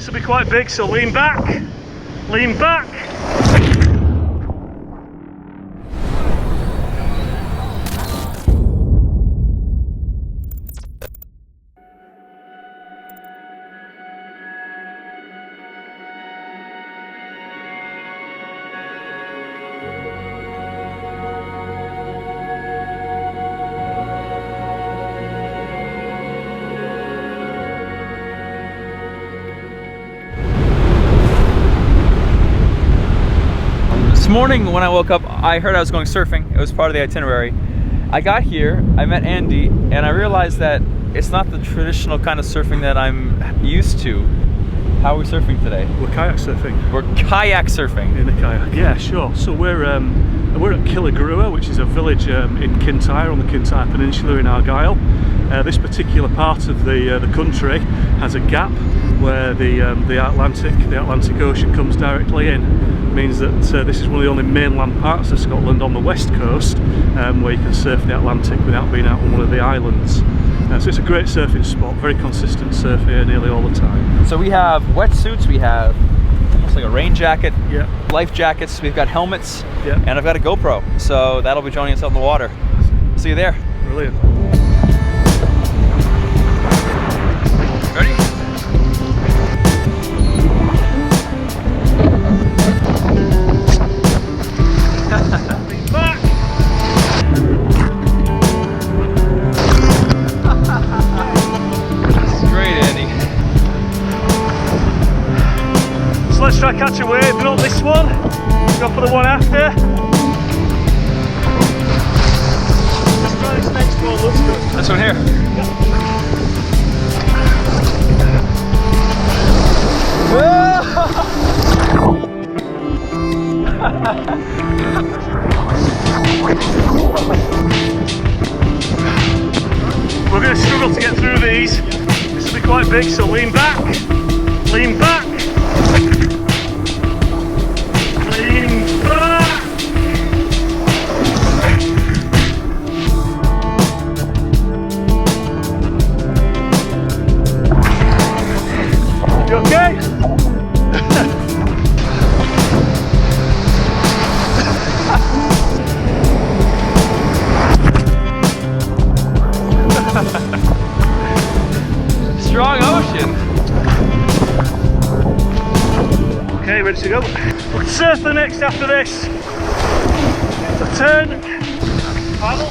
This will be quite big, so lean back, lean back. This morning when I woke up, I heard I was going surfing. It was part of the itinerary. I got here, I met Andy, and I realized that it's not the traditional kind of surfing that I'm used to. How are we surfing today? We're kayak surfing. We're kayak surfing. In a kayak, yeah, sure. So we're at Kintyre, which is a village in Kintyre, on the Kintyre Peninsula in Argyll. This particular part of the country has a gap where the Atlantic Ocean comes directly in. It means that this is one of the only mainland parts of Scotland on the west coast where you can surf the Atlantic without being out on one of the islands. So it's a great surfing spot, very consistent surf here nearly all the time. So we have wetsuits, we have almost like a rain jacket, yeah, life jackets, we've got helmets, yeah, and I've got a GoPro, so that'll be joining us out in the water. See you there. Brilliant. Ready? Back! Great, Andy. So let's try catch a wave, but not this one. Go for the one after. Let's try this next one, looks good. This one here. We're going to struggle to get through these. This will be quite big, so lean back, lean back, lean back. You okay? Strong ocean. Okay, ready to go. We'll surf the next after this. So turn, paddle.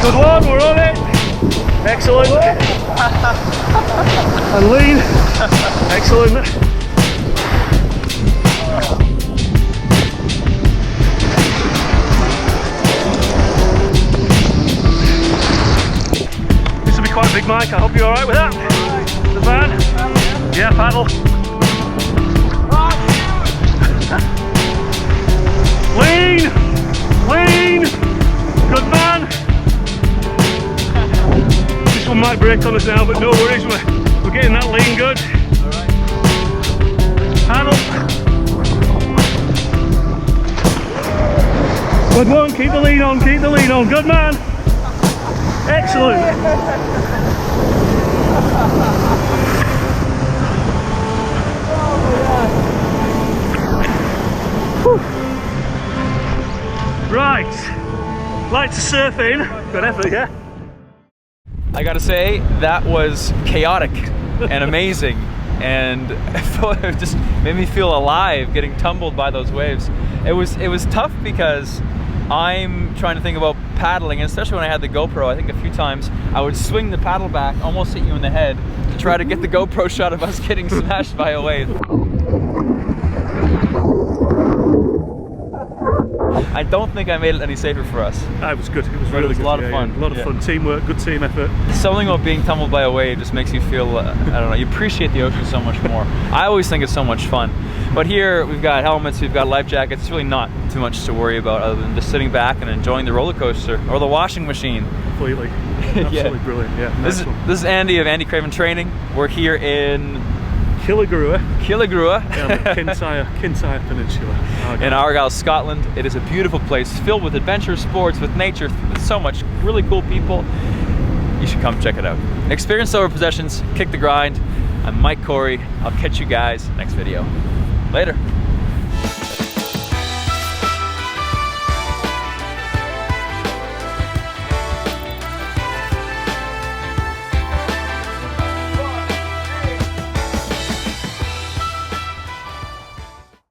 Good one, we're on it. Excellent. And lean. Excellent. This will be quite a big mic. I hope you're alright with that. The van. Yeah, paddle. Lean. Lean. Good man. This one might break on us now, but no worries, we're getting that lean good. Paddle. Good one, keep the lean on, keep the lean on. Good man. Excellent. Right, like to surf in. Good effort, yeah? I gotta say, that was chaotic and amazing, and it just made me feel alive getting tumbled by those waves. It was tough because I'm trying to think about paddling, and especially when I had the GoPro, I think a few times I would swing the paddle back, almost hit you in the head, to try to get the GoPro shot of us getting smashed by a wave. I don't think I made it any safer for us. It was good. It was But really it was good. a lot of fun. A lot of fun. Teamwork, good team effort. Something about being tumbled by a wave just makes you feel, I don't know, you appreciate the ocean so much more. I always think it's so much fun. But here we've got helmets, we've got life jackets. It's really not too much to worry about other than just sitting back and enjoying the roller coaster or the washing machine. Completely. Absolutely brilliant. Yeah. This is Andy of Andy Craven Training. We're here in Killigrua. Killigrua. On the Kintyre Peninsula. Argyll. In Argyll, Scotland. It is a beautiful place filled with adventure sports, with nature, with so much really cool people. You should come check it out. Experience over possessions, kick the grind. I'm Mike Corey. I'll catch you guys next video. Later.